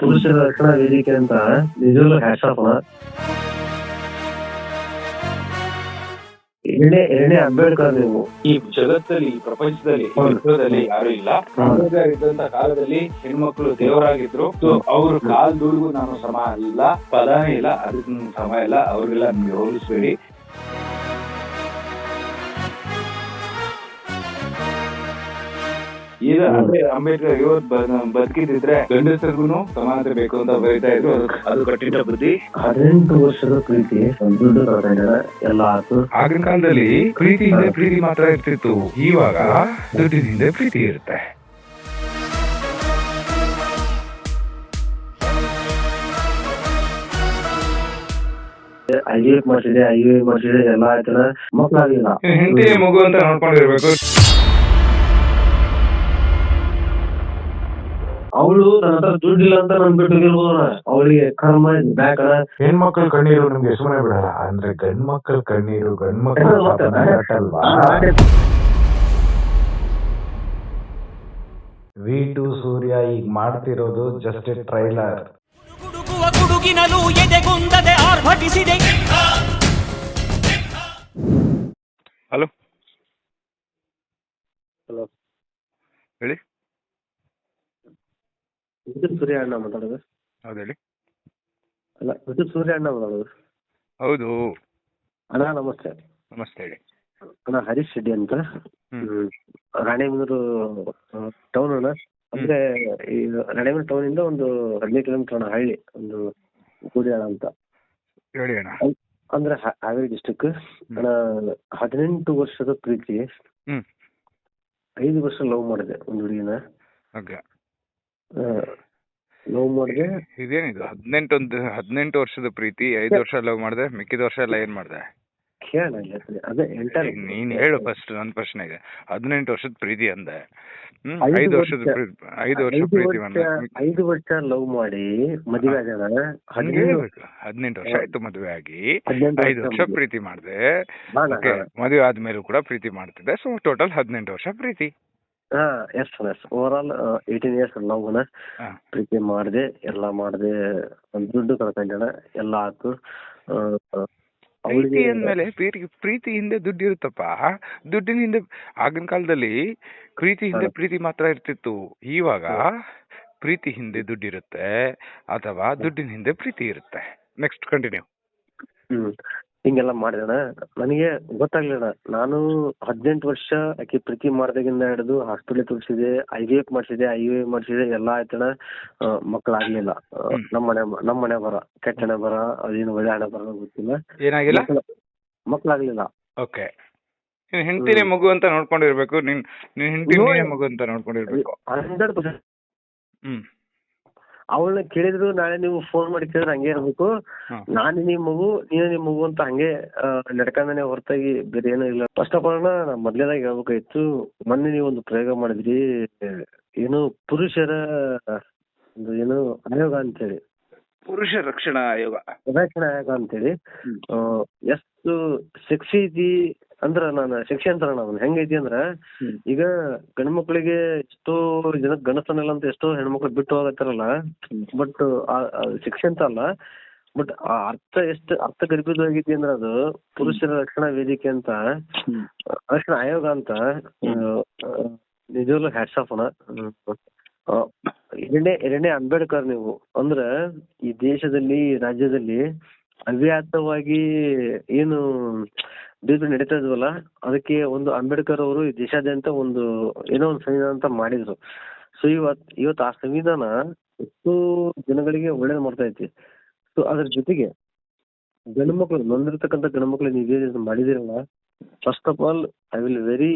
ಪುರುಷರ ರಕ್ಷಣಾ ವೇದಿಕೆ ಅಂತ ನಿಜವಾಗ್ಲೂ ಹ್ಯಾಟ್ಸ್ ಆಫ್. ಎರಡನೇ ಅಂಬೇಡ್ಕರ್ ನೀವು. ಈ ಜಗತ್ತಲ್ಲಿ, ಈ ಪ್ರಪಂಚದಲ್ಲಿ, ಈ ವಿಶ್ವದಲ್ಲಿ ಯಾರು ಇಲ್ಲ. ಅಂಬೇಡ್ಕರ್ ಇದ್ದಂತ ಕಾಲದಲ್ಲಿ ಹೆಣ್ಮಕ್ಳು ದೇವರಾಗಿದ್ರು. ಅವ್ರ ಕಾಲ್ದೂರ್ಗೂ ನಾನು ಸಮ ಇಲ್ಲ, ಪದಾನೇ ಇಲ್ಲ, ಅದಕ್ಕೆ ಸಮ ಇಲ್ಲ. ಅವ್ರಿಗೆಲ್ಲ ನಿಮ್ಗೆ ಹೋಲಿಸ್ಬೇಡಿ. ಈಗ ಅಂಬೇಡ್ಕರ್ ಇವತ್ತು ಬದುಕಿದ್ರೆ ಗಂಡಸರಿಗೂ ಸಮಾನತೆ ಬೇಕು ಅಂತ ಬರೀತಾ ಇದ್ರು. ಅದು ಕಟ್ಟಿಟ್ಟ ಬುದ್ಧಿ. 18 ವರ್ಷದ ಪ್ರೀತಿ ಎಲ್ಲ ಆಯ್ತು. ಆಗಿನ ಕಾಲದಲ್ಲಿ ಪ್ರೀತಿ ಹಿಂದೆ ಪ್ರೀತಿ ಮಾತ್ರ ಇರ್ತಿತ್ತು. ಇವಾಗ ದುಡ್ಡಿನ ಹಿಂದೆ ಪ್ರೀತಿ ಇರುತ್ತೆ. IVF ಮಾಡಿಸಿದೆ ಎಲ್ಲ ಆಯ್ತದ, ಮಕ್ಕಳಾಗಿಲ್ಲ. ಹೆಂಡತಿ ಮಗು ಅಂತ ನೋಡ್ಕೊಂಡಿರ್ಬೇಕು. ಅವಳು ನನ್ನ ಹತ್ರ ದುಡ್ಡಿಲ್ಲ ಅಂತ ನನ್ ಬಿಟ್ಟಿರ್ಬೋದ. ಅವಳಿಗೆ ಕರ್ಮ ಬ್ಯಾಕಣ. ಹೆಣ್ಮಕ್ಳ ಕಣ್ಣೀರು ನಿಮ್ಗೆ ಸುಮ್ಮನೆ ಬಿಡಲ್ಲ ಅಂದ್ರೆ ಗಂಡ್ ಮಕ್ಳ ಕಣ್ಣೀರು V2 ಸೂರ್ಯ ಈಗ ಮಾಡ್ತಿರೋದು ಜಸ್ಟ್ ಎ ಟ್ರೈಲರ್. ಗುಡುಗಿನಲು ಎದೆಗುಂದದೆ ಆರ್ಭಟಿಸಿದೆ. ಹಲೋ ಹಲೋ, ಹೇಳಿ. ವಿದ್ಯುತ್ ಸೂರ್ಯ ಅಣ್ಣ ಮಾತಾಡೋದು? ಹೌದು ಹೇಳಿ. ಅಲ್ಲ, ವಿದ್ಯುತ್ ಸೂರ್ಯ ಅಣ್ಣ ಮಾತಾಡೋದು? ಹೌದು ಅಣ್ಣ ನಮಸ್ತೆ. ನಮಸ್ತೆ ಹೇಳಿ. ಅಣ್ಣ ಹರೀಶ್ ರೆಡ್ಡಿ ಅಂತ, ರಾಣೆಬೆನ್ನೂರು ಟೌನ್ ಅಣ್ಣ. ಅಂದ್ರೆ ಈ ರಾಣೆಬೆನ್ನೂರು ಟೌನ್ ಇಂದ ಒಂದು 15 ಕಿಲೋಮೀಟರ್ ಅಣ್ಣ, ಹಳ್ಳಿ ಒಂದು ಗೂಡಿಯಾಳ ಅಂತ ಹೇಳಿ ಅಣ್ಣ. ಅಂದ್ರೆ ಹಾವೇರಿ ಡಿಸ್ಟಿಕ್ ಅಣ್ಣ. 18 ವರ್ಷದ ಪ್ರೀತಿ, 5 ವರ್ಷ ಲವ್ ಮಾಡಿದೆ ಒಂದು ಹುಡುಗಿನ. ಲವ್ ಮಾಡಿದೆ. ಇದೇನಿದು 18 ವರ್ಷದ ಪ್ರೀತಿ, 5 ವರ್ಷ ಲವ್ ಮಾಡಿದೆ, ಮಿಕ್ಕಿದ ವರ್ಷ ಎಲ್ಲ ಏನ್ ಮಾಡಿದೆ? ಕೇಳ ಅದೇ ನೀನ್ ಹೇಳು ಫಸ್ಟ್. ನನ್ ಪ್ರಶ್ನೆ ಇದೆ. 18 ವರ್ಷದ ಪ್ರೀತಿ ಅಂದೆ, 5 ವರ್ಷ ಪ್ರೀತಿ ಮಾಡಿದೆ. 5 ವರ್ಷ ಲವ್ ಮಾಡಿ ಮದುವೆ ಆಗೋಣ. 18 ವರ್ಷ ಆಯ್ತು ಮದುವೆ ಆಗಿ, 5 ವರ್ಷ ಪ್ರೀತಿ ಮಾಡಿದೆ. ಮದುವೆ ಆದ್ಮೇಲೂ ಕೂಡ ಪ್ರೀತಿ ಮಾಡ್ತಿದ್ದೆ. ಸೊ ಟೋಟಲ್ 18 ವರ್ಷ ಪ್ರೀತಿ. Yes over all 18 years love ಅಣ್ಣ. ಪ್ರೀತಿ ಮಾಡಿದೆ, ಎಲ್ಲ ಮಾಡಿದೆ, ದುಡ್ಡು ಕಳ್ಕೊಂಡ ಎಲ್ಲ ಆಯ್ತು. ಪ್ರೀತಿ ಅಂದ್ಮೇಲೆ ಪ್ರೀತಿ ಹಿಂದೆ ದುಡ್ಡು ಇರುತ್ತಪ್ಪ. ದುಡ್ಡಿನ ಹಿಂದೆ ಆಗಿನ ಕಾಲದಲ್ಲಿ ಪ್ರೀತಿ ಹಿಂದೆ ಪ್ರೀತಿ ಮಾತ್ರ ಇರ್ತಿತ್ತು. ಇವಾಗ ಪ್ರೀತಿ ಹಿಂದೆ ದುಡ್ಡಿರುತ್ತೆ ಅಥವಾ ದುಡ್ಡಿನ ಹಿಂದೆ ಪ್ರೀತಿ ಇರುತ್ತೆ. Next continue. ಹಿಂಗೆಲ್ಲ ಮಾಡಿದಣ. ನನಗೆ ಗೊತ್ತಾಗ್ಲಿಲ್ಲ. ನಾನು 18 ವರ್ಷ ಆಕೆ ಪ್ರೀತಿ ಮಾಡ್ದಾಗಿಂದ ಹಿಡಿದು ಹಾಸ್ಪಿಟಲ್ ತೋರಿಸಿದೆ, IVF ಮಾಡಿಸಿದೆ ಎಲ್ಲ ಆಯ್ತಣ. ಮಕ್ಕಳಾಗ್ಲಿಲ್ಲ. ನಮ್ಮ ಮನೆ ಬರ ಕೆಟ್ಟ ಹಣೆ ಬರ, ಅದೇನು ಒಳ್ಳೆ ಹಣೆ ಬರ ಗೊತ್ತಿಲ್ಲ. ಏನಾಗಿಲ್ಲ, ಮಕ್ಕಳಾಗ್ಲಿಲ್ಲ. ಓಕೆ. ಹೆಂಡತಿನೇ ಮಗು ಅಂತ ನೋಡ್ಕೊಂಡಿರ್ಬೇಕು. ನಿನ್ ಹೆಂಡತಿನೇ ಮಗು ಅಂತ ನೋಡ್ಕೊಂಡಿರ್ಬೇಕು. 100%. ಅವಳನ್ನ ಕೇಳಿದ್ರು ನಾಳೆ ನೀವು ಫೋನ್ ಮಾಡಿ ಕೇಳಿದ್ರೆ ಹಂಗೆ ಇರ್ಬೇಕು. ನಾನು ನಿಮ್ ಮಗು, ನೀನು ನಿಮ್ ಮಗು ಅಂತ ಹಂಗೆ ನಡ್ಕೊಂಡೇ ಹೊರತಾಗಿ ಬೇರೆ ಏನೂ ಇಲ್ಲ. ಫಸ್ಟ್ ಆಫ್ ಆಲ್ ನಾ ಮೊದ್ಲೇದಾಗಿ ಹೇಳ್ಬೇಕಾಯ್ತು. ಮೊನ್ನೆ ನೀವು ಒಂದು ಪ್ರಯೋಗ ಮಾಡಿದ್ರಿ, ಏನು ಪುರುಷರ ಏನು ಆಯೋಗ ಅಂತೇಳಿ, ಪುರುಷ ರಕ್ಷಣಾ ಆಯೋಗ ಅಂತೇಳಿ. ಎಷ್ಟು ಸೆಕ್ಸಿ ಐತಿ ಅಂದ್ರ, ನಾನು ಸೆಕ್ಸಿ ಅಂತಾರ ನಾವು ಹೆಂಗೈತಿ ಅಂದ್ರ, ಈಗ ಗಂಡ್ಮಕ್ಳಿಗೆ ಎಷ್ಟೋ ಜನ ಗಂಡಸ್ತನ ಇಲ್ಲ ಅಂತ ಎಷ್ಟೋ ಹೆಣ್ಮಕ್ಳು ಬಿಟ್ಟು ಹೋಗತ್ತಾರಲ್ಲ. ಬಟ್ ಸೆಕ್ಸಿ ಅಂತ ಅಲ್ಲ, ಬಟ್ ಆ ಅರ್ಥ ಗರ್ಭಿತವಾಗೈತಿ ಅಂದ್ರ ಅದು ಪುರುಷರ ರಕ್ಷಣಾ ವೇದಿಕೆ ಅಂತ, ರಕ್ಷಣಾ ಆಯೋಗ ಅಂತ. ನಿಜವಾಗ್ಲೂ ಹ್ಯಾಟ್ಸ್ ಆಫ್ ಅಣ್ಣ. ಎರಡನೇ ಅಂಬೇಡ್ಕರ್ ನೀವು. ಅಂದ್ರ ಈ ದೇಶದಲ್ಲಿ, ರಾಜ್ಯದಲ್ಲಿ ಅವ್ಯಾತವಾಗಿ ಏನು ನಡೀತಾ ಇದ್ವಲ್ಲ, ಅದಕ್ಕೆ ಒಂದು ಅಂಬೇಡ್ಕರ್ ಅವರು ಈ ದೇಶಾದ್ಯಂತ ಒಂದು ಏನೋ ಒಂದು ಸಂವಿಧಾನ ಅಂತ ಮಾಡಿದ್ರು. ಸೊ ಇವತ್ತು ಆ ಸಂವಿಧಾನ ಎಷ್ಟೋ ಜನಗಳಿಗೆ ಒಳ್ಳೇದು ಮಾಡ್ತಾ ಐತಿ. ಸೊ ಅದ್ರ ಜೊತೆಗೆ ಗಂಡು ಮಕ್ಳು, ನೊಂದಿರ್ತಕ್ಕಂಥ ಗಂಡು ಮಕ್ಳು ನೀವೇನು ಮಾಡಿದಿರಲ್ಲ, first of all I will very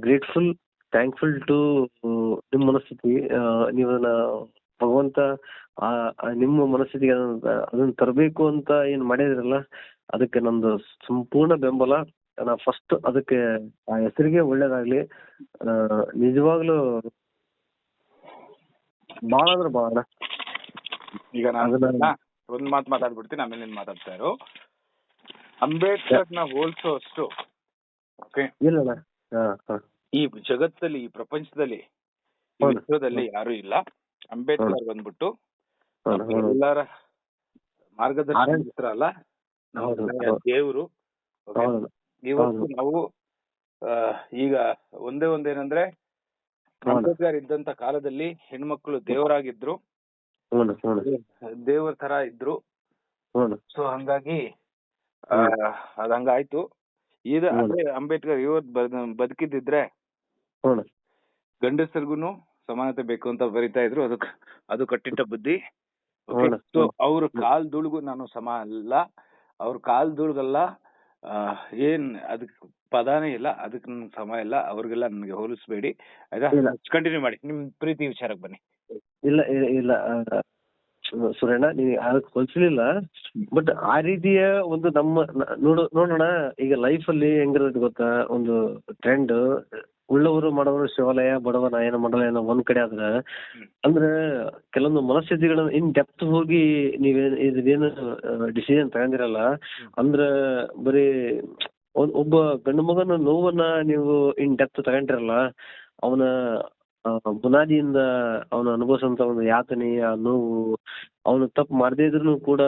grateful, thankful to ನಿಮ್ಮ ಮನಸ್ಥಿತಿ. ನೀವನ್ನ ಭಗವಂತ ನಿಮ್ಮ ಮನಸ್ಥಿತಿಗೆ ಅದನ್ನ ತರಬೇಕು ಅಂತ ಏನ್ ಮಾಡಿದ್ರಲ್ಲ, ಅದಕ್ಕೆ ನಮ್ದು ಸಂಪೂರ್ಣ ಬೆಂಬಲ. ನಾ ಫಸ್ಟ್ ಅದಕ್ಕೆ ಆ ಹೆಸರಿಗೆ ಒಳ್ಳೇದಾಗ್ಲಿ. ನಿಜವಾಗ್ಲೂ ಬಾಳ ಅಂದ್ರೆ ಬಾಳ. ಈಗ ನಾನು ಒಂದ್ ಮಾತು ಮಾತಾಡ್ಬಿಡ್ತೀನಿ, ಆಮೇಲೆ ನೀನ್ ಮಾತಾಡ್ತಾ ಇರು. ಅಂಬೇಡ್ಕರ್ ನ ಹೋಲ್ಸೋ ಅಷ್ಟು ಇಲ್ಲ ಈ ಜಗತ್ತಲ್ಲಿ, ಈ ಪ್ರಪಂಚದಲ್ಲಿ, ಈ ವಿಶ್ವದಲ್ಲಿ ಯಾರು ಇಲ್ಲ. ಅಂಬೇಡ್ಕರ್ ಬಂದ್ಬಿಟ್ಟು ಎಲ್ಲರ ಮಾರ್ಗದರ್ಶನ ಅಲ್ಲ ದೇವ್ರು. ಇವತ್ತು ನಾವು ಈಗ ಒಂದೇನಂದ್ರೆ ಅಂಬೇಡ್ಕರ್ ಇದ್ದಂತ ಕಾಲದಲ್ಲಿ ಹೆಣ್ಮಕ್ಳು ದೇವರಾಗಿದ್ರು, ದೇವರ ತರ ಇದ್ರು. ಸೊ ಹಂಗಾಗಿ ಅದಂಗಾಯ್ತು. ಈಗ ಅದೇ ಅಂಬೇಡ್ಕರ್ ಇವತ್ತು ಬದುಕಿದ್ರೆ ಗಂಡಸರಿಗೂ ಸಮಾನತೆ ಬೇಕು ಅಂತ ಬರಿತಾ ಇದ್ರು. ಅದು ಕಟ್ಟಿಟ್ಟ ಬುದ್ಧಿ. ಸೊ ಅವ್ರ ಕಾಲ್ದುಳ್ಗೂ ನಾನು ಸಮ ಅಲ್ಲ, ಅವ್ರ ಕಾಲ್ದುಳ್ಗಲ್ಲ, ಏನ್ ಅದಕ್ ಪದಾನೇ ಇಲ್ಲ, ಅದಕ್ಕೆ ನನ್ಗೆ ಸಮ ಇಲ್ಲ. ಅವ್ರಿಗೆಲ್ಲ ನನ್ಗೆ ಹೋಲಿಸ್ಬೇಡಿ ಆಯ್ತಾ. ಕಂಟಿನ್ಯೂ ಮಾಡಿ, ನಿಮ್ ಪ್ರೀತಿ ವಿಚಾರಕ್ಕೆ ಬನ್ನಿ. ಇಲ್ಲ ಸುರೇಣ, ನೀವು ಅದಕ್ಕೆ ಹೋಲಿಸಲಿಲ್ಲ. ಬಟ್ ಆ ರೀತಿಯ ಒಂದು ನಮ್ಮ ನೋಡೋಣ. ಈಗ ಲೈಫಲ್ಲಿ ಹೆಂಗಿರೋದು ಗೊತ್ತಾ, ಒಂದು ಟ್ರೆಂಡ್ ಉಳ್ಳವರು ಮಾಡೋರು ಶಿವಾಲಯ, ಬಡವ ನಾಯನ ಮಾಡಲ್ಲ ಏನೋ ಒಂದ್ ಕಡೆ ಆದ್ರೆ, ಅಂದ್ರೆ ಕೆಲವೊಂದು ಮನಸ್ಥಿತಿಗಳನ್ನ ಇನ್ ಡೆಪ್ತ್ ಹೋಗಿ ಇದೇನು ಡಿಸಿಷನ್ ತಗೊಂಡಿರಲ್ಲ. ಅಂದ್ರೆ ಬರೀ ಒಬ್ಬ ಗಂಡು ಮಗನ ನೋವನ್ನ ನೀವು ಇನ್ ಡೆಪ್ತ್ ತಗೊಂಡಿರಲ್ಲ, ಅವನ ಬುನಾದಿಯಿಂದ ಅವನು ಅನುಭವಿಸುವಂತ ಒಂದು ಯಾತನೆ, ಆ ನೋವು, ಅವನು ತಪ್ಪು ಮಾಡದೇ ಇದ್ರು ಕೂಡ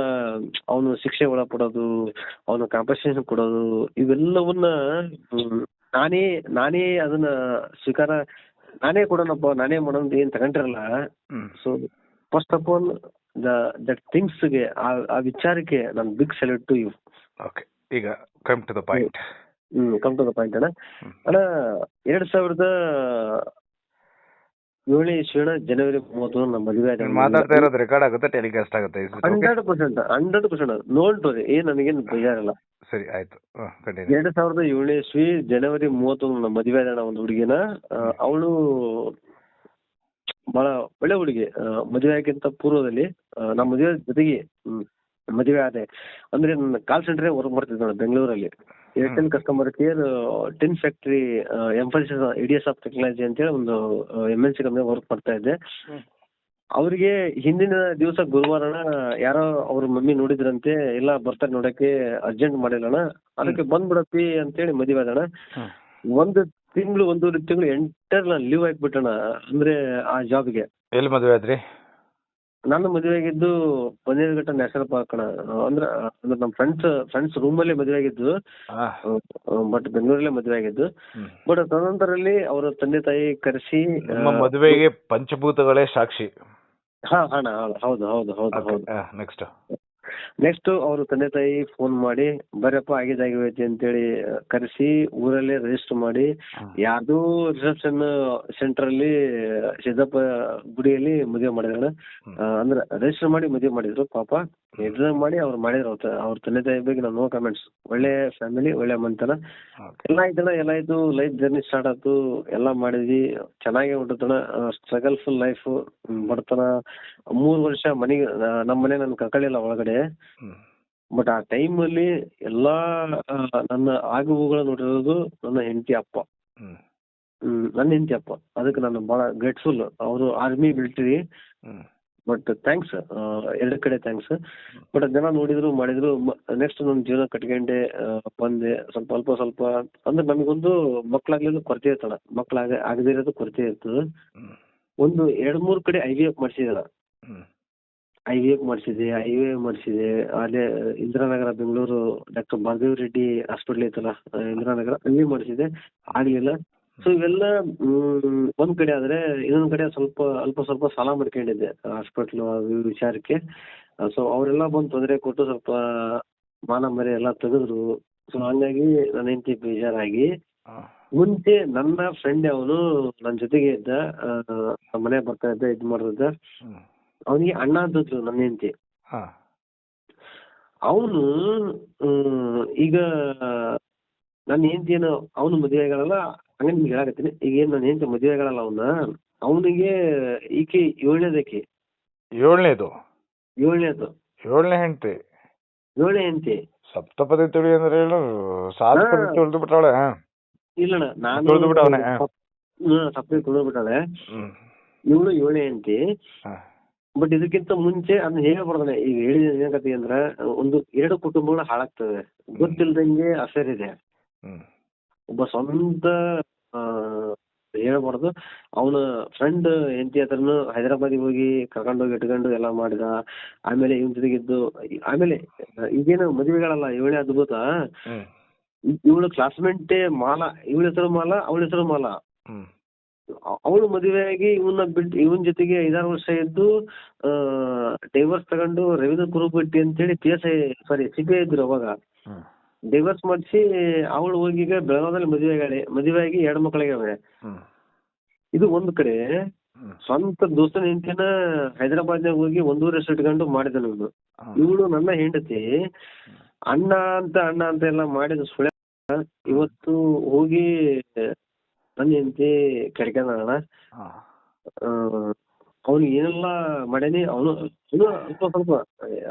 ಅವನು ಶಿಕ್ಷೆ ಒಳಪಡೋದು, ಅವನು ಕಾಂಪನ್ಸೇಷನ್ ಕೊಡೋದು, ಇವೆಲ್ಲವನ್ನ ನಾನೇ ಅದನ್ನ ಸ್ವೀಕಾರ ನಾನೇ ಕೊಡೋಣಪ್ಪ, ನಾನೇ ಮಾಡೋದು ಏನ್ ತಗೊಂಡಿರಲ್ಲ. So first of all that ಥಿಂಗ್ಸ್ಗೆ, ಆ ವಿಚಾರಕ್ಕೆ ನಾನು big salute to you. Okay, ಈಗ come to the point. Come to the point ಅಣ್ಣ. 2007 ಜನವರಿ 31 ನಮ್ಮ ಮದುವೆ ಆದ. ಮಾತಾಡ್ತಾ ಇರೋದು ರೆಕಾರ್ಡ್ ಆಗುತ್ತೆ, ಟೆಲಿಕಾಸ್ಟ್ ಆಗುತ್ತೆ. 100% ನೋಡ್ರಿ, ನನಗೇನು ಬೇಜಾರಿಲ್ಲ. ಸರಿ, ಆಯ್ತು. 2007 ಇಸ್ವಿ ಜನವರಿ 31 ನಮ್ಮ ಮದುವೆ ಆದ ಒಂದು ಹುಡುಗಿನ. ಅವಳು ಬಹಳ ಒಳ್ಳೆ ಹುಡುಗಿ. ಮದುವೆ ಆಗಿಂತ ಪೂರ್ವದಲ್ಲಿ ನಮ್ಮ ಮದುವೆ ಜೊತೆಗೆ ಮದುವೆ ಆದೆ. ಅಂದ್ರೆ ನನ್ನ ಕಾಲ್ ಸೆಂಟರ್ ವರ್ಕ್ ಮಾಡ್ತಿದ್ದೆ ನಾನು ಬೆಂಗಳೂರಲ್ಲಿ. Airtel customer care tin factory Mphasis EDS of technology ಅಂತೇಳಿ ಒಂದು MNC ಕಂಪ್ನಿ ವರ್ಕ್ ಮಾಡ್ತಾ ಇದ್ದೆ. ಅವ್ರಿಗೆ ಹಿಂದಿನ ದಿವಸ ಗುರುವಾರನ ಯಾರೋ ಅವ್ರ ಮಮ್ಮಿ ನೋಡಿದ್ರಂತೆ, ಇಲ್ಲ ಬರ್ತಾರೆ ನೋಡಕ್ಕೆ, ಅರ್ಜೆಂಟ್ ಮಾಡಿಲ್ಲಣ್ಣ, ಅದಕ್ಕೆ ಬಂದ್ಬಿಡಪ್ಪಿ ಅಂತೇಳಿ ಮದುವೆ ಆದಣ. ಒಂದೂವರೆ ತಿಂಗಳು ಎಂಟರ್ ನಾನು ಲೀವ್ ಹಾಕ್ಬಿಟ್ಟಣ, ಅಂದ್ರೆ ಆ ಜಾಬ್ಗೆ. ಎಲ್ಲಿ ಮದುವೆ ಆದ್ರಿ? ನಾನು ಮದುವೆ ಆಗಿದ್ದು ಬನ್ನೇರುಘಟ್ಟ ನ್ಯಾಷನಲ್ ಪಾರ್ಕ್ ಅಣ್ಣ. ಅಂದ್ರೆ ನಮ್ಮ ಫ್ರೆಂಡ್ಸ್ ರೂಮಲ್ಲೇ ಮದುವೆ ಆಗಿದ್ದು, ಬಟ್ ಬೆಂಗಳೂರಲ್ಲೇ ಮದುವೆ ಆಗಿದ್ದು. ಬಟ್ ತದನಂತರಲ್ಲಿ ಅವರ ತಂದೆ ತಾಯಿ ಕರೆಸಿ ಮದುವೆಗೆ ಪಂಚಭೂತಗಳೇ ಸಾಕ್ಷಿ. ಅಣ್ಣ, ಹೌದು. ನೆಕ್ಸ್ಟ್ ಅವರು ತಂದೆ ತಾಯಿ ಫೋನ್ ಮಾಡಿ ಬರಪ್ಪ ಆಗಿದೈತಿ ಅಂತೇಳಿ ಕರೆಸಿ ಊರಲ್ಲೇ ರಿಜಿಸ್ಟರ್ ಮಾಡಿ, ಯಾರ್ದೋ ರಿಸೆಪ್ಷನ್ ಸೆಂಟರ್ ಅಲ್ಲಿ ಸಿದ್ದಪ್ಪ ಗುಡಿಯಲ್ಲಿ ಮದುವೆ ಮಾಡಿದ್ರು. ಅಂದ್ರೆ ರಿಜಿಸ್ಟರ್ ಮಾಡಿ ಮದುವೆ ಮಾಡಿದ್ರು. ಪಾಪ ಎಕ್ಸಾಮ್ ಮಾಡಿ ಅವ್ರು ಮಾಡಿದ್ರು. ಅವ್ರ ತಂದೆ ತಾಯಿ ಬಗ್ಗೆ ನಾವು ನೋ ಕಮೆಂಟ್ಸ್. ಒಳ್ಳೆ ಫ್ಯಾಮಿಲಿ, ಒಳ್ಳೆ ಮಂತನ ಎಲ್ಲ ಆಯ್ತು. ಲೈಫ್ ಜರ್ನಿ ಸ್ಟಾರ್ಟ್ ಆಯ್ತು, ಎಲ್ಲ ಮಾಡಿದ್ವಿ, ಚೆನ್ನಾಗೇ ಹೊಂಟತನ. ಸ್ಟ್ರಗಲ್ ಫುಲ್ ಲೈಫ್, ಬಡತನ. 3 ವರ್ಷ ಮನೆಗೆ ನಮ್ಮ ಮನೆ ನನ್ ಕರ್ಕೊಳ್ಳಿಲ್ಲ ಒಳಗಡೆ. ಬಟ್ ಆ ಟೈಮ್ ಅಲ್ಲಿ ಎಲ್ಲಾ ನನ್ನ ಆಗುವುಗಳ ನೋಡಿರೋದು ನನ್ನ ಹೆಂಡತಿ ಅಪ್ಪ. ನನ್ನ ಹೆಂಡತಿ ಅಪ್ಪ, ಅದಕ್ಕೆ ನಾನು ಬಹಳ ಗ್ರೇಟ್ಫುಲ್. ಅವರು ಆರ್ಮಿ ಮಿಲಿಟರಿ. ಬಟ್ ಥ್ಯಾಂಕ್ಸ್, 2 ಕಡೆ ಥ್ಯಾಂಕ್ಸ್. ಬಟ್ ಅದೆಲ್ಲ ನೋಡಿದ್ರು ಮಾಡಿದ್ರು. ನೆಕ್ಸ್ಟ್ ನನ್ನ ಜೀವನ ಕಟ್ಕೊಂಡೆ ಬಂದೆ. ಸ್ವಲ್ಪ ಅಂದ್ರೆ ನಮಗೊಂದು ಮಕ್ಳಾಗ್ಲಿಲ್ಲ ಕೊರತೆ ಇರ್ತಣ, ಆಗದೇ ಇರೋದು ಕೊರತೆ ಇರ್ತದೆ. ಒಂದು 2-3 ಕಡೆ IVF ಮಾಡಿಸಿದ. IVF ಮಾಡಿಸಿದೆ. ಅಲ್ಲೇ ಇಂದಿರಾನಗರ ಬೆಂಗಳೂರು ಡಾಕ್ಟರ್ ಭಾರ್ಗವಿ ರೆಡ್ಡಿ ಹಾಸ್ಪಿಟಲ್ ಐತಲ್ಲ ಇಂದಿರಾನಗರ, ಅಲ್ಲಿ ಮಾಡಿಸಿದೆ, ಆಗ್ಲಿಲ್ಲ. ಸೊ ಇವೆಲ್ಲ ಒಂದ್ ಕಡೆ ಆದ್ರೆ, ಇನ್ನೊಂದ್ ಕಡೆ ಸ್ವಲ್ಪ ಸಾಲ ಮಾಡ್ಕೊಂಡಿದ್ದೆ ಹಾಸ್ಪಿಟ್ಲ್ ವಿಚಾರಕ್ಕೆ. ಸೊ ಅವರೆಲ್ಲ ಬಂದು ತೊಂದರೆ ಕೊಟ್ಟು ಸ್ವಲ್ಪ ಮಾನ ಮರ್ಯಾದೆ ಎಲ್ಲ ತೆಗೆದ್ರು. ಸೊ ಹಂಗಾಗಿ ನನ್ನ ಹೆಂಡತಿ ಬೇಜಾರಾಗಿ, ಮುಂಚೆ ನನ್ನ ಫ್ರೆಂಡ್ ಅವನು ನನ್ನ ಜೊತೆಗೆ ಇದ್ದ, ನಮ್ಮ ಮನೆ ಬರ್ತಾ ಇದ್ದ, ಇದ್ ಮಾಡ್ತಿದ್ದ. ಅವನಿಗೆ ಅಣ್ಣ ಅಂತಿದ್ರು ನನ್ನ ಹೆಂಡತಿ. ಅವನು ಈಗ ನನ್ನ ಹೆಂಡತಿ ಏನು ಅವನು ಮದುವೆ ಆಗಲ್ಲ, ಹಂಗೆ ನಿಮ್ಗೆ ಹೇಳಕತ್ತೀನಿ. ಈಗ ಏನ್ ನನ್ನ ಹೆಂಡತಿ ಮದುವೆ ಆಗಲ್ಲ ಅವನಿಗೆ ಈಕೆ 7ನೇದಕ್ಕೆ. 7ನೇ ಹೆಂಡತಿ. ಸಪ್ತಪದಿ ತುಳಿ ಅಂದ್ರೆ ತುಳಿದು ಬಿಟ್ಟಾಳೆ. ಇಲ್ಲಣ್ಣ, ನಾನು ಸಪ್ತಪದಿ ತುಳಿದು ಬಿಟ್ಟಾಳೆ. ಇವಳು 7ನೇ ಹೆಂಡತಿ. ಬಟ್ ಇದಕ್ಕಿಂತ ಮುಂಚೆ ಅದನ್ನ ಹೇಳ್ಬಾರ್ದಾನೆ. ಈಗ ಹೇಳಿದ ಏನಾಗತ್ತೆ ಅಂದ್ರ, 2 ಕುಟುಂಬಗಳು ಹಾಳಾಗ್ತವೆ, ಗೊತ್ತಿಲ್ದಂಗೆ ಅಫೇರ್ ಇದೆ. ಒಬ್ಬ ಸ್ವಂತ ಹೇಳ್ಬಾರ್ದು. ಅವನ ಫ್ರೆಂಡ್ ಹೆಂಡತಿ ಹತ್ರನು ಹೈದರಾಬಾದಿಗೆ ಹೋಗಿ ಕರ್ಕೊಂಡೋಗಿ ಇಟ್ಕೊಂಡು ಎಲ್ಲ ಮಾಡಿದ. ಆಮೇಲೆ ಇವನ್ ಜೊತೆಗಿದ್ದು ಆಮೇಲೆ ಈಗೇನು ಮದುವೆಗಳಲ್ಲ, ಇವಳೇ ಅದ್ಭುತ. ಇವಳು ಕ್ಲಾಸ್ಮೇಟ್ ಮಾಲಾ, ಇವಳ ಹೆಸರು ಮಾಲಾ, ಅವಳ ಹೆಸರು ಮಾಲಾ. ಅವಳು ಮದುವೆಯಾಗಿ ಇವನ್ನ ಬಿಟ್ಟು ಇವನ್ ಜೊತೆಗೆ 5-6 ವರ್ಷ ಇದ್ದು ಡೈವರ್ಸ್ ತಗೊಂಡು ರವೀಂದ್ರ ಕುರುಬಟ್ಟಿ ಅಂತೇಳಿ CPI ಇದ್ರು ಅವಾಗ. ಡೈವರ್ಸ್ ಮಾಡಿಸಿ ಅವಳು ಹೋಗಿ ಈಗ ಬೆಳಗಾವದಲ್ಲಿ ಮದುವೆಯಾಗಿ 2 ಮಕ್ಕಳಿಗೆ. ಇದು ಒಂದ್ ಕಡೆ. ಸ್ವಂತ ದೋಸ್ತನ ಹೆಂಡತಿನ ಹೈದರಾಬಾದ್ನಾಗ ಹೋಗಿ 1 ವರ್ಷ ಇಟ್ಕೊಂಡು ಮಾಡಿದ ಇವನು. ಇವಳು ನನ್ನ ಹೆಂಡತಿ ಅಣ್ಣ ಅಂತ ಎಲ್ಲ ಮಾಡಿದ ಸುಳ್ಳ. ಇವತ್ತು ಹೋಗಿ ನನ್ನ ಹೆಂಡತಿ ಕೆಡ್ಕೊಂಡ. ಅವ್ನು ಏನೆಲ್ಲ ಮಾಡೇನಿ. ಅವನು ಸ್ವಲ್ಪ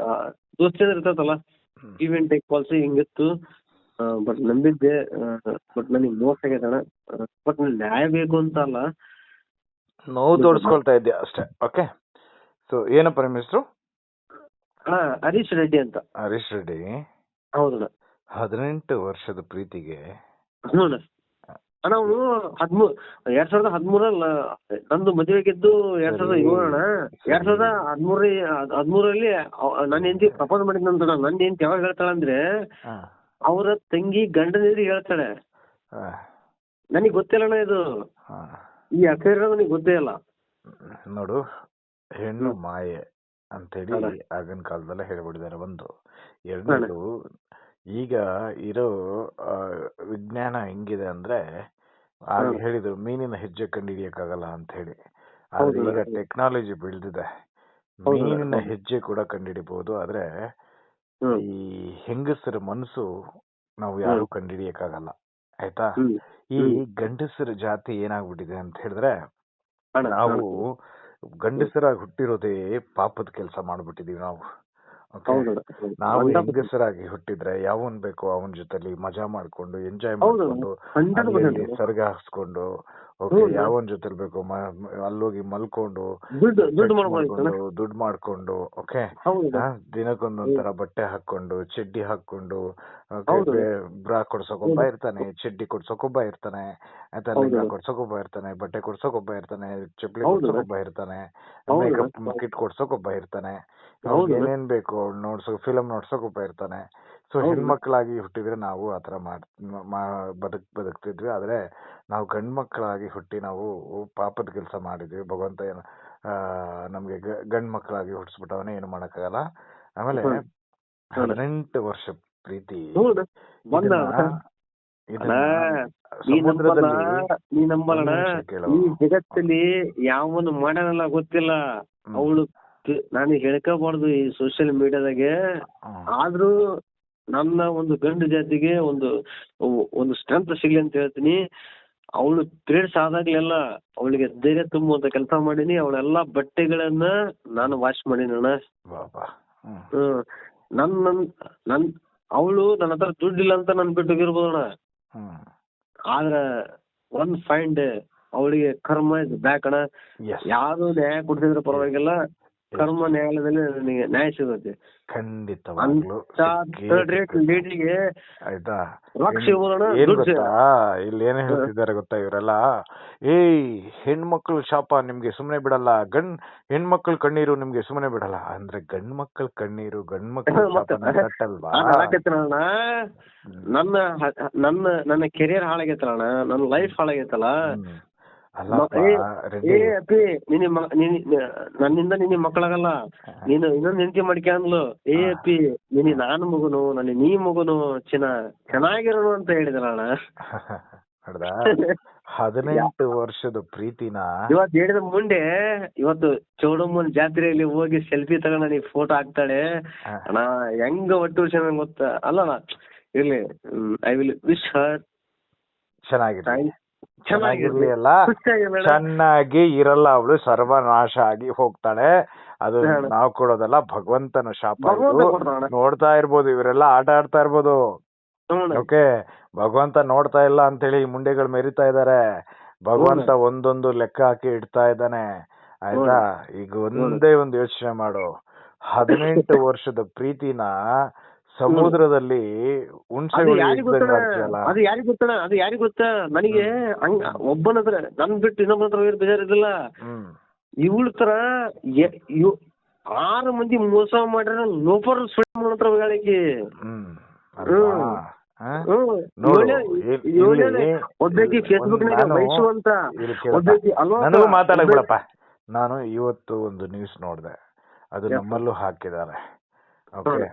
ದೋಸ್ತಿ ಇರ್ತದಲ್ಲ, ಗಿವ್ ಅಂಡ್ ಟೇಕ್ ಪಾಲಿಸಿ ಹಿಂಗಿತ್ತು. ಬಟ್ ನಂಬಿದ್ದೆ, ಬಟ್ ನನಗೆ ಮೋಸ ಆಗೈತಣ್ಣ. ಬಟ್ ನ್ಯಾಯ ಬೇಕು ಅಂತ ಅಲ್ಲ, ನೋವು ತೋರಿಸ್ಕೊಳ್ತಾ ಇದ್ಯಾ ಅಷ್ಟೇ. ಓಕೆ, ಸೊ ಏನಪ್ಪ ನಿಮ್ಮ ಹೆಸರು? ಹರೀಶ್ ರೆಡ್ಡಿ ಅಂತ. ಹರೀಶ್ ರೆಡ್ಡಿ. ಹೌದಣ್ಣ. 18 ವರ್ಷದ ಪ್ರೀತಿಗೆ ಹ್ಞೂ ಅಣ್ಣ. ಅವನು 2013 ನಂದು ಮದುವೆಗಿದ್ದು 2007 ಅಣ್ಣ. 2013 ನನ್ನ ಹೆಂಡತಿ ಪ್ರಪೋಸ್ ಮಾಡಿದ್ನಂತ. ನನ್ನ ಹೆಂಡತಿ ಯಾವಾಗ ಹೇಳ್ತಾಳಂದ್ರೆ ಅವ್ರ ತಂಗಿ ಗಂಡನ ಎದುರು ಹೇಳ್ತಾಳೆ. ನನಗ್ ಗೊತ್ತಿಲ್ಲಣ್ಣ ಇದು. ಈ ಅಫೇರ್ ನನಗೆ ಗೊತ್ತೇ ಇಲ್ಲ. ನೋಡು, ಹೆಣ್ಣು ಮಾಯೆ ಅಂತೇಳಿ ಆಗಿನ ಕಾಲದಲ್ಲೇ ಹೇಳ್ಬಿಟ್ಟಿದ್ದಾರೆ. ಒಂದು ಎರಡನೇದು, ಈಗ ಇರೋ ವಿಜ್ಞಾನ ಹೆಂಗಿದೆ ಅಂದ್ರೆ, ಆಗ ಹೇಳಿದ್ರು ಮೀನಿನ ಹೆಜ್ಜೆ ಕಂಡುಹಿಡಿಯಕ್ಕಾಗಲ್ಲ ಅಂತ ಹೇಳಿ. ಆದ್ರೆ ಈಗ ಟೆಕ್ನಾಲಜಿ ಬೆಳೆದಿದೆ, ಮೀನಿನ ಹೆಜ್ಜೆ ಕೂಡ ಕಂಡುಹಿಡಿಬಹುದು. ಆದ್ರೆ ಈ ಹೆಂಗಸರ ಮನಸ್ಸು ನಾವು ಯಾರು ಕಂಡುಹಿಡಿಯಕ್ಕಾಗಲ್ಲ, ಆಯ್ತಾ? ಈ ಗಂಡಸರ ಜಾತಿ ಏನಾಗ್ಬಿಟ್ಟಿದೆ ಅಂತ ಹೇಳಿದ್ರೆ, ನಾವು ಗಂಡಸರಾಗಿ ಹುಟ್ಟಿರೋದೇ ಪಾಪದ ಕೆಲಸ ಮಾಡ್ಬಿಟ್ಟಿದೀವಿ ನಾವು. ನಾವು ಹೆಂಗಸರಾಗಿ ಹುಟ್ಟಿದ್ರೆ ಯಾವನ್ ಬೇಕೋ ಅವನ ಜೊತೆಲಿ ಮಜಾ ಮಾಡ್ಕೊಂಡು ಎಂಜಾಯ್ ಮಾಡ್ಕೊಂಡು ಸರ್ಗ ಹಾಕ್ಸ್ಕೊಂಡು, ಓಕೆ, ಯಾವನ್ ಜೊತೆಲಿ ಬೇಕೋ ಅಲ್ಲೋಗಿ ಮಲ್ಕೊಂಡು ದುಡ್ಡು ಮಾಡ್ಕೊಂಡು, ಓಕೆ, ದಿನಕ್ಕೊಂದೊಂಥರ ಬಟ್ಟೆ ಹಾಕೊಂಡು, ಚಡ್ಡಿ ಹಾಕೊಂಡು, ಬ್ರಾ ಕೊಡ್ಸೋಕೊಬ್ಬ ಇರ್ತಾನೆ, ಚಡ್ಡಿ ಕೊಡ್ಸೋಕೊಬ್ಬ ಇರ್ತಾನೆ, ಆಯ್ತಾ, ಲೆಂಗ ಕೊಡ್ಸೋಕೊಬ್ಬ ಇರ್ತಾನೆ, ಬಟ್ಟೆ ಕೊಡ್ಸೋಕೊಬ್ಬ ಇರ್ತಾನೆ, ಚಪ್ಪಲಿ ಕೊಡ್ಸೋಕೊಬ್ಬ ಇರ್ತಾನೆ, ಮೇಕಪ್ ಕಿಟ್ ಕೊಡ್ಸೋಕೊಬ್ಬ ಇರ್ತಾನೆ, ಏನೇನ್ ಬೇಕು ಫಿಲಮ್ ನೋಡ್ಸೋಕೊಬ್ಬ ಇರ್ತಾನೆ. ಸೊ ಹೆಣ್ಮಕ್ಳಾಗಿ ಹುಟ್ಟಿದ್ರೆ ನಾವು ಆತರ ಬದುಕ್ತಿದ್ವಿ. ಆದ್ರೆ ನಾವು ಗಂಡ್ ಮಕ್ಕಳಾಗಿ ಹುಟ್ಟಿ ನಾವು ಪಾಪದ ಕೆಲಸ ಮಾಡಿದ್ವಿ. ಭಗವಂತ ನಮ್ಗೆ ಗಂಡ್ ಮಕ್ಕಳಾಗಿ ಹುಟ್ಟಿಸ್ಬಿಟ್ಟವನೇ, ಏನು ಮಾಡಕ್ಕಾಗಲ್ಲ. ಆಮೇಲೆ 18 ವರ್ಷ ಪ್ರೀತಿ ಈ ಜಗತ್ತಲ್ಲಿ ಯಾವನು ಮಾಡಲ್ಲ ಗೊತ್ತಿಲ್ಲ. ಅವಳು ನಾನು ಹೇಳ್ಕೋಬಾರ್ದು ಈ ಸೋಷಿಯಲ್ ಮೀಡಿಯಾದಾಗೆ. ಆದ್ರೂ ನನ್ನ ಒಂದು ಗಂಡು ಜಾತಿಗೆ ಒಂದು ಸ್ಟ್ರೆಂತ್ ಸಿಗ್ಲಿ ಅಂತ ಹೇಳ್ತೀನಿ. ಅವಳು ಪೀರಿಯಡ್ಸ್ ಆದಾಗ್ಲೆಲ್ಲ ಅವಳಿಗೆ ಧೈರ್ಯ ತುಂಬುವಂತ ಕೆಲಸ ಮಾಡೀನಿ. ಅವಳೆಲ್ಲಾ ಬಟ್ಟೆಗಳನ್ನ ನಾನು ವಾಶ್ ಮಾಡೀನಿ ಅಣ್ಣ. ಅವಳು ನನ್ನ ಹತ್ರ ದುಡ್ಡಿಲ್ಲ ಅಂತ ನನ್ ಬಿಟ್ಟು ಹೋಗಿರ್ಬೋದಣ್ಣ. ಆದ್ರ ಒನ್ ಫೈಂಡ್ ಅವಳಿಗೆ ಕರ್ಮ ಇಸ್ ಬ್ಯಾಕ್ ಅಣ್ಣ. ಯಾರು ನ್ಯಾಯ ಕೊಡ್ತಿದ್ರೆ ಪರವಾಗಿಲ್ಲ, ಕರ್ಮ ನ್ಯಾಯಾಲಯದಲ್ಲಿ ನನಗೆ ನ್ಯಾಯ ಸಿಗುತ್ತೆ ಖಂಡಿತವಾಗ್ಲು. ಲೇಡಿಗೆ ಆಯ್ತಾ, ಇಲ್ಲಿ ಏನ್ ಹೇಳ್ತಿದ್ದಾರೆ ಗೊತ್ತಾ ಇವರೆಲ್ಲ? ಹೆಣ್ಮಕ್ಳು ಶಾಪ ನಿಮ್ಗೆ ಸುಮ್ನೆ ಬಿಡಲ್ಲ, ಹೆಣ್ಮಕ್ಳು ಕಣ್ಣೀರು ನಿಮ್ಗೆ ಸುಮ್ನೆ ಬಿಡಲ್ಲ ಅಂದ್ರೆ ಗಂಡ್ ಮಕ್ಳ ಕಣ್ಣೀರು ಗಂಡ್ ಮಕ್ಳು ಕಟ್ಟಲ್ವಾ? ನನ್ನ ಕೆರಿಯರ್ ಹಾಳಾಗೈತಲ್ಲ, ನನ್ನ ಲೈಫ್ ಹಾಳಾಗೈತಲ್ಲ. ನನ್ನಿಂದ ನಿನ್ನ ಮಕ್ಕಳಾಗಲ್ಲ, ನೀನು ಇನ್ನೊಂದು ಹೆಂಡತಿ ಮಾಡ್ಕೆ ಅಂದ್ಲು. ಅಪ್ಪಿ ನಾನು ಮಗುನು, ನನ್ನ ನೀ ಮಗುನು ಚೆನ್ನಾಗಿರೋನು ಅಂತ ಹೇಳಿದಲ್ಲ. 18 ವರ್ಷದ ಪ್ರೀತಿನ ಇವತ್ತು ಹೇಳಿದ ಮುಂದೆ ಇವತ್ತು ಚೌಡಮ್ಮನ ಜಾತ್ರೆಯಲ್ಲಿ ಹೋಗಿ ಸೆಲ್ಫಿ ತಗೊಂಡು ನನಗೆ ಫೋಟೋ ಹಾಕ್ತಾಳೆ ಅಣ್ಣ. ಹೆಂಗ ಒಟ್ಟು ವರ್ಷ ಗೊತ್ತಾ ಅಲ್ಲಣ್ಣ. ಇರ್ಲಿ, ಐ ವಿಲ್ ವಿಶ್ ಹರ್ ಚೆನ್ನಾಗಿರ್ಲಿ ಅಲ್ಲ, ಚೆನ್ನಾಗಿ ಇರಲ್ಲ, ಅವಳು ಸರ್ವನಾಶ ಆಗಿ ಹೋಗ್ತಾಳೆ. ಅದು ನಾವು ಕೊಡೋದಲ್ಲ, ಭಗವಂತನ ಶಾಪ. ನೋಡ್ತಾ ಇರ್ಬೋದು, ಇವರೆಲ್ಲ ಆಟ ಆಡ್ತಾ ಇರ್ಬೋದು. ಓಕೆ, ಭಗವಂತ ನೋಡ್ತಾ ಇಲ್ಲ ಅಂತೇಳಿ ಮುಂಡೆಗಳು ಮೆರಿತಾ ಇದಾರೆ. ಭಗವಂತ ಒಂದೊಂದು ಲೆಕ್ಕ ಹಾಕಿ ಇಡ್ತಾ ಇದ್ದಾನೆ, ಆಯ್ತಾ? ಈಗ ಒಂದೇ ಒಂದು ಯೋಚನೆ ಮಾಡು, 18 ವರ್ಷದ ಪ್ರೀತಿನ ಸಮುದ್ರದಲ್ಲಿ ಹುಣ್ಸೆ ಅದು ಹುಳಿ ಯಾರಿಗ್ ಇದ್ದಂಗ್ ಗೊತ್ತಣ ಆಡ್ತೀಯಲ್ಲ. ಅದು ಯಾರಿಗ್ ಗೊತ್ತಾ ನನಗೆ ಹಂಗ ಒಬ್ಬನತ್ರ ನನ್ ಬಿಟ್ಟು ಇನ್ನೊಬ್ಬನ ಹತ್ರ ಹೋಗಿ ಬೇಜಾರಿದಿಲ್ಲ. ಇವಳ ತರ 6 ಮಂದಿ ಮೋಸ ಮಾಡ್ರ ಲೋಫರ್ ಹತ್ರ ಹೋಗಾಳಿಕೆ. ಒಬ್ಬಾಕಿ ಫೇಸ್ಬುಕ್ ನಾಗ ವೈಶು ಅಂತ ನನಗೂ ಮಾತಾಡಕ್ ಬಿಡಪ್ಪ. ನಾನು ಇವತ್ತು ಒಂದು ನ್ಯೂಸ್ ನೋಡ್ದೆ, ಅದು ನಮ್ಮಲ್ಲೂ ಹಾಕಿದ್ದಾರೆ. ಓಕೆ,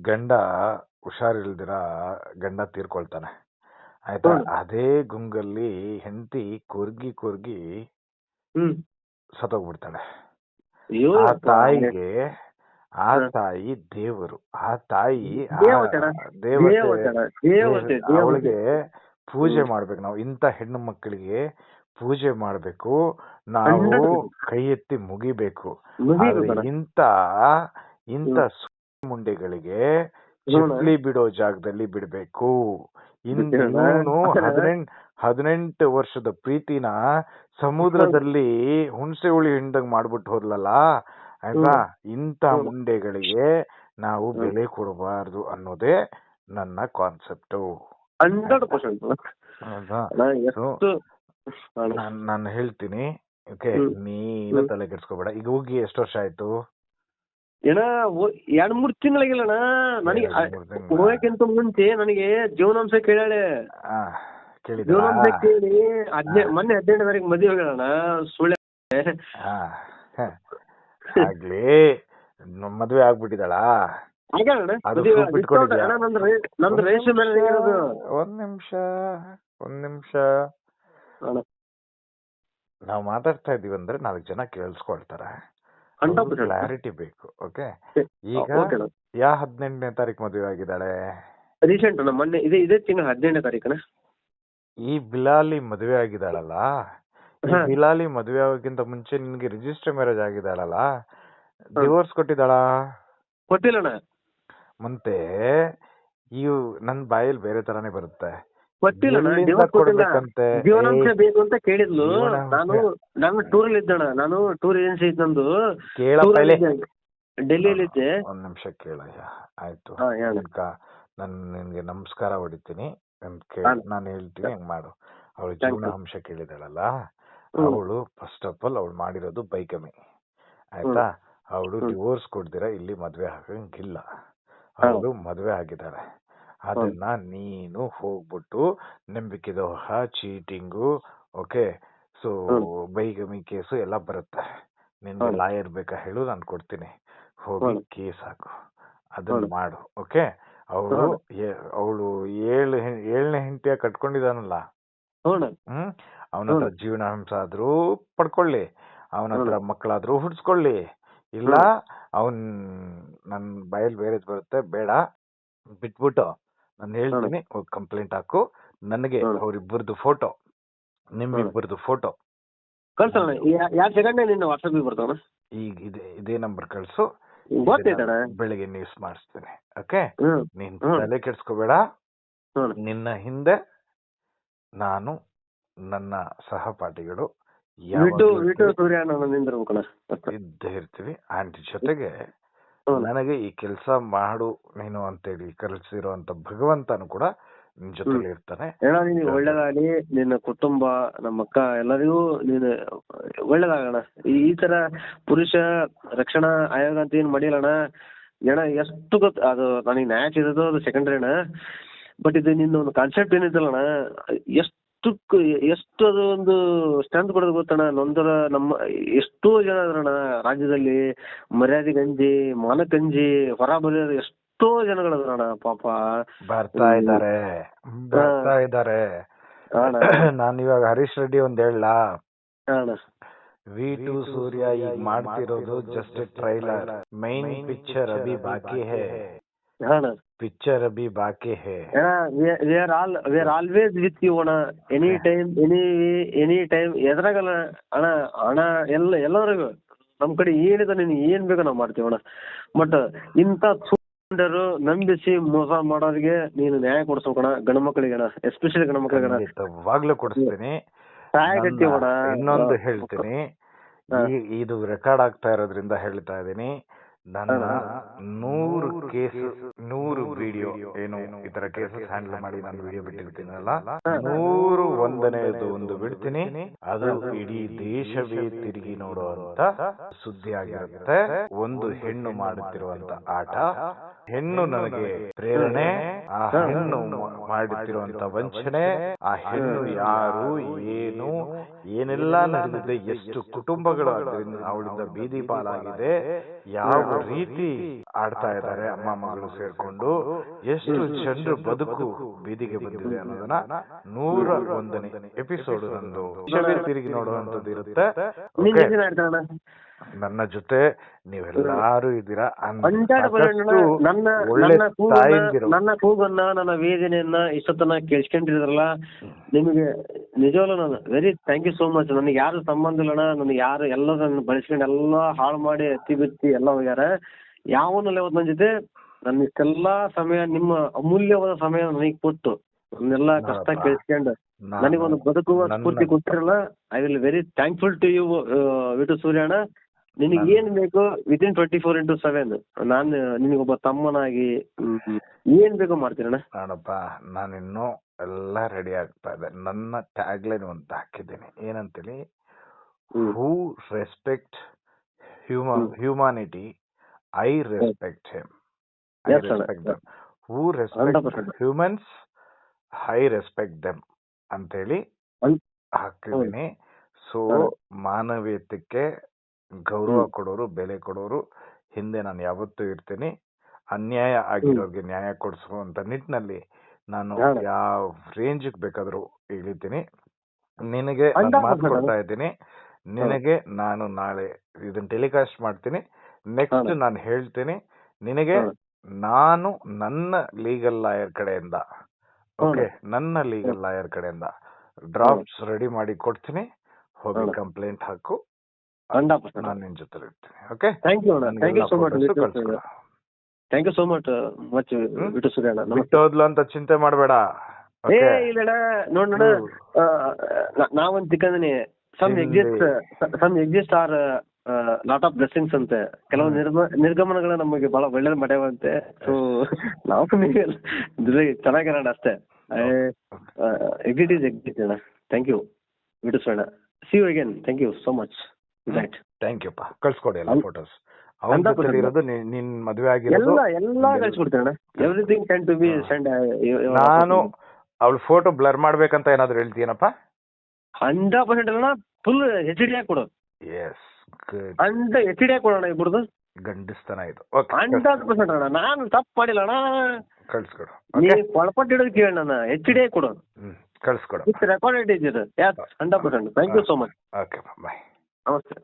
ಗಂಡ ಹುಷಾರಿಲ್ದಿರ ಗಂಡ ತೀರ್ಕೊಳ್ತಾನೆ ಆಯ್ತಾ. ಅದೇ ಗುಂಗಲ್ಲಿ ಹೆಂಡತಿ ಕೊರ್ಗಿ ಸತ್ತೋಗ್ಬಿಡ್ತಾಳೆ. ಆ ತಾಯಿ ದೇವರು, ಆ ತಾಯಿ ದೇವತೆ. ಅವಳಿಗೆ ಪೂಜೆ ಮಾಡ್ಬೇಕು ನಾವು. ಇಂಥ ಹೆಣ್ಣು ಮಕ್ಕಳಿಗೆ ಪೂಜೆ ಮಾಡ್ಬೇಕು, ನಾವು ಕೈ ಎತ್ತಿ ಮುಗಿಬೇಕು. ಇಂಥ ಮುಂಡೆಗಳಿಗೆ ಚಪ್ಪಲಿ ಬಿಡೋ ಜಾಗದಲ್ಲಿ ಬಿಡ್ಬೇಕು. ಇವನು 18 ವರ್ಷದ ಪ್ರೀತಿನ ಸಮುದ್ರದಲ್ಲಿ ಹುಣಸೆ ಹುಳಿ ಹಿಂಡಂಗ್ ಮಾಡ್ಬಿಟ್ಟು ಹೋದ್ಲಲ್ಲ ಆಯ್ತಾ. ಇಂಥ ಮುಂಡೆಗಳಿಗೆ ನಾವು ಬೆಲೆ ಕೊಡಬಾರ್ದು ಅನ್ನೋದೇ ನನ್ನ ಕಾನ್ಸೆಪ್ಟು. 100%. ನಾನು ಹೇಳ್ತೀನಿ. ಓಕೆ, ನೀನು ತಲೆ ಕೆಡ್ಸ್ಕೊಬೇಡ. ಈಗ ಹೋಗಿ ಎಷ್ಟು ವರ್ಷ ಆಯ್ತು? ಏನ 2-3 ತಿಂಗಳಾಗಿಲ್ಲಣ್ಣ. ನನಗೆ ಹೋಗಕ್ಕಿಂತ ಮುಂಚೆ ನನಗೆ ಜೀವನಾಂಶ ಕೇಳಾಳೆ. ಜೀವನಾಂಶ ಕೇಳಿ ಮೊನ್ನೆ 18ನೇ ತಾರೀಕು ಮದುವೆ ಹೋಗ್ಯಾಳಣ್ಣ. ಸುಳ್ಳೆ ಆಗ್ಲಿ, ಮದ್ವೆ ಆಗ್ಬಿಟ್ಟಿದಾಳ? ನಂದು ರೇಷೆ ಮೇಲೆ ಒಂದ್ ನಿಮಿಷ ನಾವ್ ಮಾತಾಡ್ತಾ ಇದೀವಿ ಅಂದ್ರೆ 4 ಜನ ಕೇಳಿಸ್ಕೊಳ್ತಾರೆ. ಕ್ಲಾರಿಟಿ ಬೇಕು. ಓಕೆ, ಈಗ 18ನೇ ತಾರೀಕು ಮದುವೆ ಆಗಿದ್ದಾಳೆ? ರೀಸೆಂಟ್ ಮೊನ್ನೆ ಇದೇ ತಿಂಗಳ 18ನೇ ತಾರೀಕನ. ಈ ಬಿಲಾಲಿ ಮದುವೆ ಆಗಿದ್ದಾಳಲ್ಲ, ಬಿಲಾಲಿ ಮದುವೆ ಆಗೋಕ್ಕಿಂತ ಮುಂಚೆ ನಿನ್ಗೆ ರಿಜಿಸ್ಟರ್ ಮ್ಯಾರೇಜ್ ಆಗಿದ್ದಾಳಲ್ಲ, ಡಿವೋರ್ಸ್ ಕೊಟ್ಟಿದ್ದಾಳ? ಕೊಟ್ಟಿಲ್ಲಣ್ಣ. ಮತ್ತೆ ನನ್ ಬಾಯಲ್ಲಿ ಬೇರೆ ತರಾನೇ ಬರುತ್ತೆ. ಕೊಟ್ಟಿಲ್ಲಂತೆ. ಜೀವನಾಂಶ ಬೇಕು ಅಂತ ಕೇಳಿದ್ಲು. ನಾನು ಟೂರಲ್ಲಿ ಇದ್ದಣ್ಣ. ನಾನು ಟೂರ್ ಏಜೆನ್ಸಿ ಇತ್ತು ನಂದು, ಡೆಲ್ಲಿಯಲ್ಲಿ ಇದ್ದೆ. ಒಂದ್ ನಿಮಿಷ ಕೇಳಯ್ಯ, ಆಯ್ತು. ನಾನು ನಿನ್ಗೆ ನಮಸ್ಕಾರ ಹೊಡಿತೀನಿ, ನಾನು ಹೇಳ್ತೀನಿ ಹೆಂಗ್ ಮಾಡು. ಅವಳು ಜೀವನಾಂಶ ಕೇಳಿದಾಳಲ್ಲ, ಅವಳು ಫಸ್ಟ್ ಆಫ್ ಆಲ್ ಅವಳು ಮಾಡಿರೋದು ಬೈಕಮಿ ಆಯ್ತಾ. ಅವಳು ಡಿವೋರ್ಸ್ ಕೊಡ್ದಿರ ಇಲ್ಲಿ ಮದ್ವೆ ಆಗಂಗಿಲ್ಲ. ಅವಳು ಮದ್ವೆ ಆಗಿದ್ದಾಳೆ. ಅದನ್ನ ನೀನು ಹೋಗ್ಬಿಟ್ಟು ನಂಬಿಕೆದೋಹ, cheating, okay, so bigamy case ಎಲ್ಲ ಬರುತ್ತೆ. ನಿನ್ಗೆ ಲಾಯರ್ ಬೇಕಾ ಹೇಳು, ನಾನು ಕೊಡ್ತೀನಿ. ಹೋಗಿ ಕೇಸ್ ಹಾಕು, ಅದನ್ನ ಮಾಡು. ಓಕೆ, ಅವಳು 7ನೇ ಹೆಂಡತಿಯ ಕಟ್ಕೊಂಡಿದಾನಲ್ಲ, ಅವನ ಹತ್ರ ಜೀವನಾಂಶ ಆದ್ರೂ ಪಡ್ಕೊಳ್ಳಿ, ಅವನ ಹತ್ರ ಮಕ್ಕಳಾದ್ರೂ ಹುಡ್ಸ್ಕೊಳ್ಳಿ. ಇಲ್ಲ ಅವನ್ ನನ್ ಬಾಯಲ್ಲಿ ಬೇರೆದ್ ಬರುತ್ತೆ, ಬೇಡ ಬಿಟ್ಬಿಟ್ಟು ನಾನು ಹೇಳ್ತೀನಿ, ಹೋಗಿ ಕಂಪ್ಲೇಂಟ್ ಹಾಕು. ನನಗೆ ಅವ್ರಿಬ್ಬರದು ಫೋಟೋ, ನಿಮ್ಮಿಬ್ಬರದು ಫೋಟೋ ಕಳ್ಸೋಣ. ನಿನ್ನ ವಾಟ್ಸಪ್ ಬರ್ತಾವ. ಈಗ ಇದೇ ನಂಬರ್ ಕಳ್ಸು, ಬೆಳಿಗ್ಗೆ ನ್ಯೂಸ್ ಮಾಡಿಸ್ತೀನಿ. ಓಕೆ, ನೀನ್ ತಲೆ ಕೆಡ್ಸ್ಕೋಬೇಡ. ನಿನ್ನ ಹಿಂದೆ ನಾನು, ನನ್ನ ಸಹಪಾಠಿಗಳು ಇದ್ದೇ ಇರ್ತೀವಿ. ಆಂಟಿ ಜೊತೆಗೆ ನನಗೆ ಈ ಕೆಲಸ ಮಾಡು ನೀನು ಅಂತೇಳಿ ಕಲಿಸಿರುವಂತ ಭಗವಂತನು ಕೂಡ ನಿನ್ ಜೊತೆಲಿ ಇರ್ತಾನೆ. ನೀನು ಒಳ್ಳೇದಾಗಲಿ, ನಿನ್ನ ಕುಟುಂಬ, ನಮ್ಮ ಅಕ್ಕ ಎಲ್ಲರಿಗೂ ನೀನು ಒಳ್ಳೇದಾಗಣ. ಈ ತರ ಪುರುಷ ರಕ್ಷಣಾ ಆಯೋಗ ಅಂತ ಏನ್ ಮಾಡಿಲ್ಲಣ್ಣ. ಎಷ್ಟು ಗೊತ್ತ, ಅದು ನನಗೆ ನ್ಯಾಯ ಸಿಗೋದು ಅದು ಸೆಕೆಂಡ್ರಿ ಅಣ್ಣ. ಬಟ್ ಇದು ನಿನ್ನ ಒಂದು ಕಾನ್ಸೆಪ್ಟ್ ಏನಿದ್ದಲ್ಲಣ್ಣ, ಎಷ್ಟು ಅದು ಒಂದು ಸ್ಟ್ರೆಂತ್ ಕೊಡೋದು ಗೊತ್ತಣ್ಣ. ನೊಂದರ ನಮ್ಮ ಎಷ್ಟೋ ಜನ ಅದ್ರಣ್ಣ ರಾಜ್ಯದಲ್ಲಿ, ಮರ್ಯಾದೆ ಗಂಜಿ, ಮಾನಕಂಜಿ ಹೊರ ಬರೆಯೋದು ಎಷ್ಟೋ ಜನಗಳದ್ರಣ್ಣ. ಪಾಪ ಬರ್ತಾ ಇದ್ದಾರೆ. ನಾನು ಇವಾಗ ಹರೀಶ್ ರೆಡ್ಡಿ ಒಂದ್ ಹೇಳಲಾ, V2 ಸೂರ್ಯ ಈಗ ಮಾಡ್ತಿರೋದು just trailer, main picture Abhi ಬಾಕಿ ಹೈ. ಪಿಕ್ಚರ್ ಅಭಿ ಬಾಕಿ high. we are always with you ಅಣ್ಣ. ಎನಿ ಟೈಮ್ ಎದ್ರಾಗಲ್ಲ ಅಣ್ಣ. ಎಲ್ಲರಿಗೂ ನಮ್ ಕಡೆ ಏನಿದೆ, ನೀನು ಏನ್ ಬೇಕೋ ನಾವ್ ಮಾಡ್ತೀವಣ್ಣ. ಬಟ್ ಇಂಥ ನಂಬಿಸಿ ಮೋಸ ಮಾಡೋರಿಗೆ ನೀನು ನ್ಯಾಯ ಕೊಡ್ಸೋಕಣ, ಗಂಡ ಮಕ್ಕಳಿಗೆ, ಎಸ್ಪೆಷಲಿ ಗಂಡ ಮಕ್ಕಳಿಗೆ ಕೊಡಿಸ್ತೀನಿ. ಇನ್ನೊಂದು ಹೇಳ್ತೀನಿ, ಇದು ರೆಕಾರ್ಡ್ ಆಗ್ತಾ ಇರೋದ್ರಿಂದ ಹೇಳ್ತಾ ಇದೀನಿ. ನನ್ನ 100 ಕೇಸ್ 100 ವಿಡಿಯೋ ಏನು ಈ ತರ ಕೇಸಸ್ ಹ್ಯಾಂಡಲ್ ಮಾಡಿ ನಾನು ವಿಡಿಯೋ ಬಿಟ್ಟಿರ್ತೀನಲ್ಲ, 101ನೇದು ಒಂದು ಬಿಡ್ತೀನಿ. ಅದು ಇಡೀ ದೇಶವೇ ತಿರುಗಿ ನೋಡುವಂತ ಸುದ್ದಿ ಆಗಿರುತ್ತೆ. ಒಂದು ಹೆಣ್ಣು ಮಾಡುತ್ತಿರುವಂತ ಆಟ, ಹೆಣ್ಣು ನನಗೆ ಪ್ರೇರಣೆ, ಆ ಹೆಣ್ಣು ಮಾಡುತ್ತಿರುವಂತ ವಂಚನೆ, ಆ ಹೆಣ್ಣು ಯಾರು, ಏನು, ಏನೆಲ್ಲ ನಡೆದಿದೆ, ಎಷ್ಟು ಕುಟುಂಬಗಳು ಅವಳಿಂದ ಬೀದಿ ಪಾಲಾಗಿದೆ, ಯಾವ ರೀತಿ ಆಡ್ತಾ ಇದ್ದಾರೆ ಅಮ್ಮ ಮಗಳು ಸೇರ್ಕೊಂಡು, ಎಷ್ಟು ಜನರು ಬದುಕು ಬೀದಿಗೆ ಬಂದಿದೆ ಅನ್ನೋದನ್ನ 101ನೇ ಎಪಿಸೋಡ್ ನಂದು ತಿರುಗಿ ನೋಡುವಂತದ್ದು ಇರುತ್ತೆ. ನನ್ನ ಜೊತೆ ನೀವೆಲ್ಲಾರು ಇದ್ದೀರಾ. ನನ್ನ ಕೂಗನ್ನ, ನನ್ನ ವೇದನೆಯನ್ನ ಇಷ್ಟೊತ್ತನ ಕೇಳಿಸ್ಕೊಂಡಿದ್ರಲ್ಲ, ನಿಮಗೆ ನಿಜವಲ್ಲ ನಾನು very thank you so much. ನನಗೆ ಯಾರು ಸಂಬಂಧ ಇಲ್ಲಣ್ಣ, ನನಗೆ ಯಾರು ಎಲ್ಲ ನನ್ನ ಬಳಸ್ಕೊಂಡು ಎಲ್ಲ ಹಾಳು ಮಾಡಿ ಅತ್ತಿ ಬಿತ್ತಿ ಎಲ್ಲ ಹೋಗ್ಯಾರ. ಯಾವನಲ್ಲ ಇವತ್ತು ನನ್ನ ಜೊತೆ ನನ್ನ ಇಷ್ಟೆಲ್ಲಾ ಸಮಯ, ನಿಮ್ಮ ಅಮೂಲ್ಯವಾದ ಸಮಯ ನನಗೆ ಕೊಟ್ಟು ನನ್ನೆಲ್ಲ ಕಷ್ಟ ಕೇಳಿಸ್ಕೊಂಡು ನನಗೊಂದು ಬದುಕುವ ಸ್ಫೂರ್ತಿ ಕೊಟ್ಟಿರಲ್ಲ. I will very thankful to you V two ಸೂರ್ಯಣ್ಣ. ನಿನಗೆ ಏನ್ ಬೇಕು ವಿತಿನ್ 24x7 ನಾನು ನಿನಗೊಬ್ಬ ತಮ್ಮನಾಗಿ ಏನ್ ಬೇಕೋ ಮಾಡ್ತೀರಣ್ಣ. ನೋಡಪ್ಪ, ನಾನಿನ್ನು ಎಲ್ಲ ರೆಡಿ ಆಗ್ತಾ ಇದೆ. ನನ್ನ ಟ್ಯಾಗ್ಲೈನ್ ಅಂತ ಹಾಕಿದ್ದೀನಿ, ಏನಂತೇಳಿ, who respect humanity, I respect him. Who respect humans, I respect them ಅಂತೇಳಿ ಹಾಕಿದ್ದೀನಿ. ಸೊ ಮಾನವೀಯತೆಗೆ ಗೌರವ ಕೊಡೋರು, ಬೆಲೆ ಕೊಡೋರು ಹಿಂದೆ ನಾನು ಯಾವತ್ತೂ ಇರ್ತೀನಿ. ಅನ್ಯಾಯ ಆಗಿರೋರ್ಗೆ ನ್ಯಾಯ ಕೊಡಿಸುವಂತ ನಿಟ್ಟಿನಲ್ಲಿ ನಾನು ಯಾವ ರೇಂಜಿಗೆ ಬೇಕಾದ್ರೂ ಇಳಿತೀನಿ. ನಿನಗೆ ಮಾತು ಕೊಡ್ತಾ ಇದ್ದೀನಿ, ನಿನಗೆ ನಾನು ನಾಳೆ ಇದನ್ನ ಟೆಲಿಕಾಸ್ಟ್ ಮಾಡ್ತೀನಿ. ನೆಕ್ಸ್ಟ್ ನಾನು ಹೇಳ್ತೀನಿ ನಿನಗೆ, ನಾನು ನನ್ನ ಲೀಗಲ್ ಲಾಯರ್ ಕಡೆಯಿಂದ, ಓಕೆ, ನನ್ನ ಲೀಗಲ್ ಲಾಯರ್ ಕಡೆಯಿಂದ ಡ್ರಾಫ್ಟ್ಸ್ ರೆಡಿ ಮಾಡಿ ಕೊಡ್ತೀನಿ. ಹೋಗಿ ಕಂಪ್ಲೇಂಟ್ ಹಾಕು, ನಾನು ನಿನ್ ಜೊತೆ ಇರ್ತೀನಿ. Okay, thank you so much. Thank you so much V two ಸೂರ್ಯಣ್ಣ. ಬಿಟ್ಟೋದ್ಲು ಅಂತ ಚಿಂತೆ ಮಾಡಬೇಡ. ಏ ಇಲ್ಲ ನೋಡೋಣ, ನಾವೊಂದು ತಿಕ್ಕಂದಿನಿ, some exits are lot of blessings ಅಂತೆ. ಕೆಲವು ನಿರ್ಗಮನಗಳು ನಮಗೆ ಬಹಳ ಒಳ್ಳೇದು ಮಾಡ್ಯಾವಂತೆ. ಸೊ ನಾವು ಚೆನ್ನಾಗಿರೋಣ ಅಷ್ಟೇ. ಎಕ್ಸಿಟ್ ಅಣ್ಣ. ಥ್ಯಾಂಕ್ ಯು ವಿಟು ಸೂರ್ಯಣ್ಣ. See you again. Thank you so much. Thank you ಪಾ. ಕಳ್ಸ್ಕೊಡಿ ಎಲ್ಲ ಫೋಟೋಸ್. ಇರೋದು ನಿನ್ ಮದುವೆ ಆಗಿರೋದು ಎಲ್ಲ ಕಳ್ಸ್ಕೊಡ್ತೀನಿ. Everything can to be send. ನಾನು ಅವಳ ಫೋಟೋ ಬ್ಲರ್ ಮಾಡ್ಬೇಕಂತ ಏನಾದ್ರು ಹೇಳ್ತೀನಪ್ಪ? 100% ಅಣ್ಣ. ಫುಲ್ HD ಆಗಿ ಕೊಡು. ಎಸ್, HD ಆಗಿ ಕೊಡೋಣ ಇಬ್ಬರದು. ಗಂಡಸ್ತನ ಇದು. 100% ಅಣ್ಣ. ನಾನು ತಪ್ಪು ಮಾಡಿಲ್ಲ ಅಣ್ಣ. ಕಳ್ಸ್ಕೊಡು. ನೀ ಒಳಪಟ್ಟು ಹಿಡಿದು ಕೇಳ, ನಾನು HD ಆಗಿ ಕೊಡು. ಕಳ್ಸ್ಕೊಡು. ರೆಕಾರ್ಡೆಡ್ ಇದೆ. 100%. Thank you so much. Okay, bye. ನಮಸ್ತೆ.